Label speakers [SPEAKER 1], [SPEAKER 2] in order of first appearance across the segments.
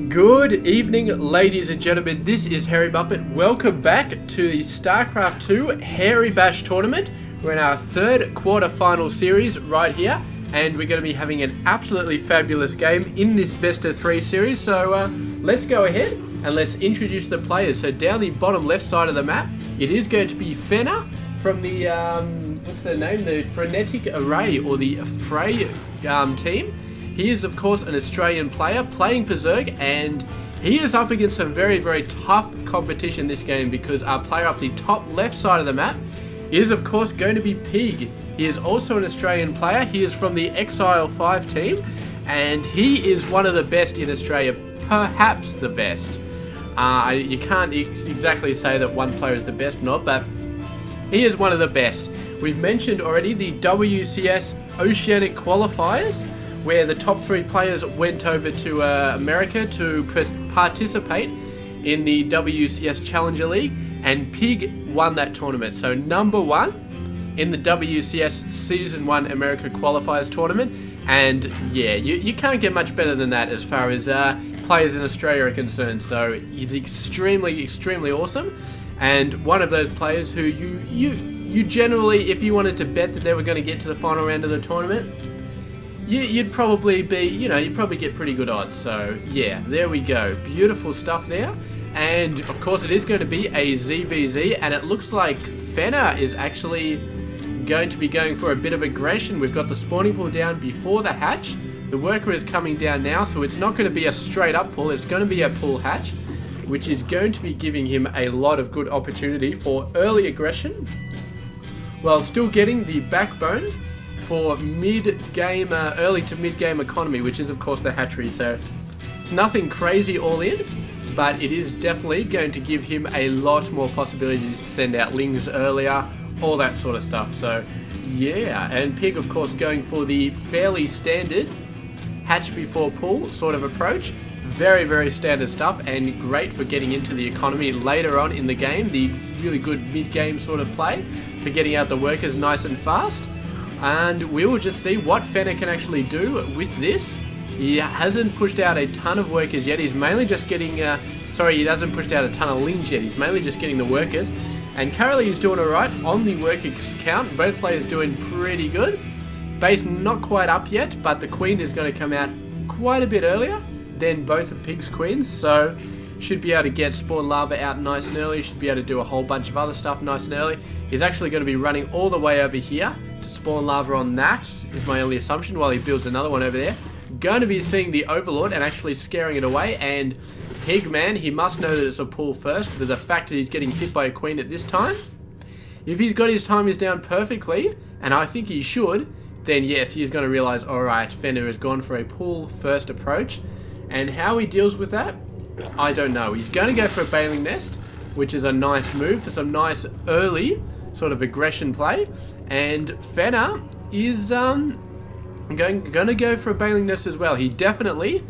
[SPEAKER 1] Good evening, ladies and gentlemen. This is Harry Muppet. Welcome back to the Starcraft 2 Hairy Bash tournament. We're in our third quarter-final series right here, and we're going to be having an absolutely fabulous game in this best of 3 series. So let's go ahead and let's introduce the players. So down the bottom left side of the map, it is going to be Fenner from the what's their name? The Frenetic Array, or the Fray team. He is, of course, an Australian player playing for Zerg, and he is up against some very, very tough competition this game, because our player up the top left side of the map is, of course, going to be PiG. He is also an Australian player. He is from the Exile 5 team, and he is one of the best in Australia, perhaps the best. You can't exactly say that one player is the best or not, but he is one of the best. We've mentioned already the WCS Oceanic Qualifiers, where the top 3 players went over to America to participate in the WCS Challenger League, and PiG won that tournament. So number 1 in the WCS Season 1 America Qualifiers tournament, and yeah, you can't get much better than that as far as players in Australia are concerned. So he's extremely, extremely awesome, and one of those players who you generally, if you wanted to bet that they were going to get to the final round of the tournament, you'd probably be, you'd probably get pretty good odds. So yeah, there we go. Beautiful stuff there. And of course it is going to be a ZvZ, and it looks like Fenner is actually going to be going for a bit of aggression. We've got the spawning pool down before the hatch. The worker is coming down now, so it's not going to be a straight up pull, it's going to be a pull hatch, which is going to be giving him a lot of good opportunity for early aggression, while still getting the backbone for mid-game, early to mid-game economy, which is of course the hatchery. So it's nothing crazy all in, but it is definitely going to give him a lot more possibilities to send out lings earlier, all that sort of stuff. So yeah, and PiG of course going for the fairly standard hatch before pull sort of approach. Very, very standard stuff, and great for getting into the economy later on in the game. The really good mid-game sort of play for getting out the workers nice and fast. And we will just see what Fenner can actually do with this. He hasn't pushed out a ton of workers yet. He's mainly just getting, he hasn't pushed out a ton of lings yet. He's mainly just getting the workers. And currently he's doing alright on the workers count. Both players doing pretty good. Base not quite up yet, but the queen is going to come out quite a bit earlier than both of PiG's queens. So should be able to get spawn lava out nice and early. Should be able to do a whole bunch of other stuff nice and early. He's actually going to be running all the way over here to spawn lava on that, is my only assumption, while he builds another one over there. Going to be seeing the Overlord and actually scaring it away, and PiG, man, he must know that it's a pull first, for the fact that he's getting hit by a queen at this time. If he's got his timings down perfectly, and I think he should, then yes, he's going to realize, alright, Fenner has gone for a pull first approach, and how he deals with that, I don't know. He's going to go for a Baling Nest, which is a nice move for some nice early sort of aggression play, and Fenner is going to go for a Baling Nest as well. He definitely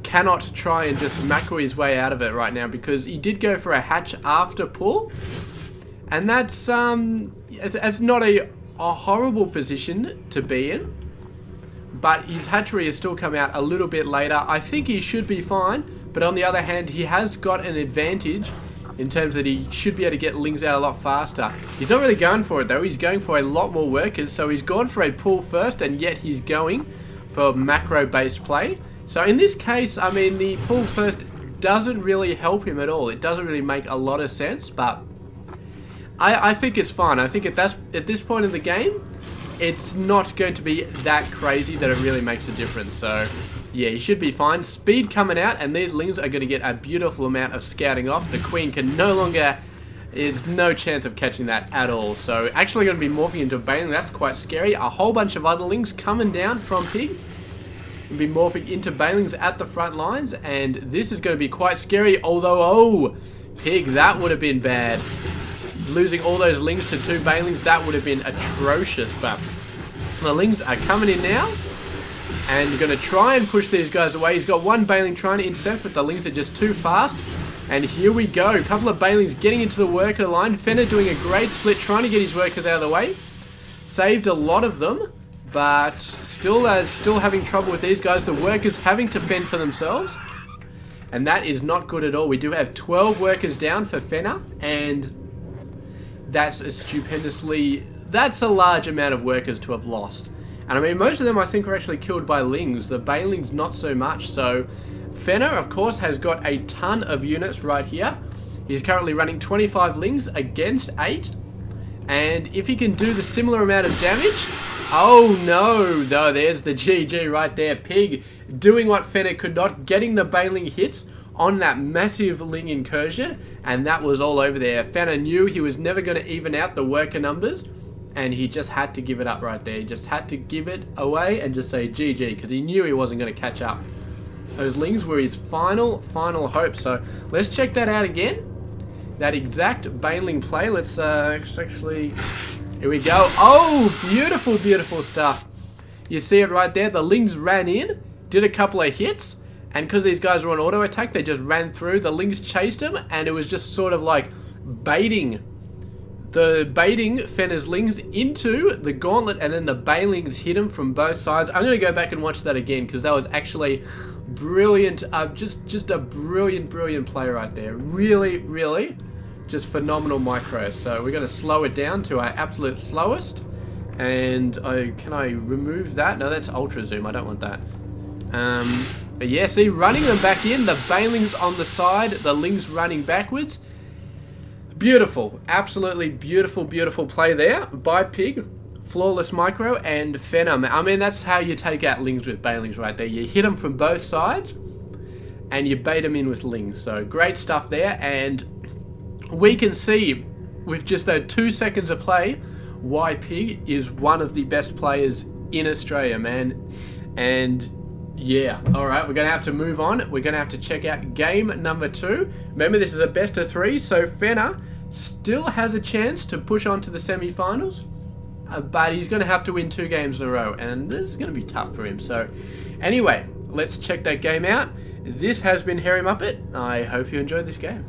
[SPEAKER 1] cannot try and just macro his way out of it right now, because he did go for a hatch after pull, and that's not a horrible position to be in, but his hatchery has still come out a little bit later. I think he should be fine, but on the other hand, he has got an advantage in terms that he should be able to get lings out a lot faster. He's not really going for it though. He's going for a lot more workers, so he's gone for a pull first, and yet he's going for macro based play. So in this case, I mean, the pull first doesn't really help him at all. It doesn't really make a lot of sense, but I think it's fine. I think at this point in the game, it's not going to be that crazy that it really makes a difference. So yeah, he should be fine. Speed coming out, and these lings are going to get a beautiful amount of scouting off. The queen can no longer, there's no chance of catching that at all. So actually going to be morphing into a Baling. That's quite scary. A whole bunch of other lings coming down from PiG. Will be morphing into Balings at the front lines, and this is going to be quite scary. Although, PiG, that would have been bad. Losing all those lings to 2 Balings, that would have been atrocious. But the lings are coming in now, and going to try and push these guys away. He's got 1 Baling trying to intercept, but the lings are just too fast. And here we go. A couple of Balings getting into the worker line. Fenner doing a great split, trying to get his workers out of the way. Saved a lot of them, but still having trouble with these guys. The workers having to fend for themselves. And that is not good at all. We do have 12 workers down for Fenner, and that's that's a large amount of workers to have lost. And I mean, most of them I think were actually killed by Lings. The Banelings not so much. So Fenner, of course, has got a ton of units right here. He's currently running 25 Lings against 8. And if he can do the similar amount of damage... Oh no, there's the GG right there. Pig doing what Fenner could not, getting the Baneling hits on that massive Ling incursion, and that was all over there. Fenner knew he was never going to even out the worker numbers, and he just had to give it up right there. He just had to give it away and just say GG, because he knew he wasn't going to catch up. Those Lings were his final hope. So let's check that out again. That exact Baneling play. Let's actually... Here we go. Oh, beautiful, beautiful stuff. You see it right there. The Lings ran in, did a couple of hits, and because these guys were on auto attack, they just ran through. The Lings chased him, and it was just sort of like baiting Fenner's Lings into the gauntlet, and then the Banelings hit him from both sides. I'm going to go back and watch that again, because that was actually brilliant. Just a brilliant play right there. Really just phenomenal micro. So we're going to slow it down to our absolute slowest. And can I remove that? No, that's ultra zoom. I don't want that. But yeah, see, running them back in. The Banelings on the side. The Lings running backwards. Beautiful. Absolutely beautiful play there by Pig. Flawless micro and Fenner. I mean, that's how you take out Lings with Banelings right there. You hit them from both sides. And you bait them in with Lings. So great stuff there. And... we can see with just those 2 seconds of play why Pig is one of the best players in Australia, man. And yeah, alright, we're going to have to move on. We're going to have to check out game number 2. Remember, this is a best of 3, so Fenner still has a chance to push on to the semi-finals. But he's going to have to win 2 games in a row, and this is going to be tough for him. So anyway, let's check that game out. This has been Hairy Muppet. I hope you enjoyed this game.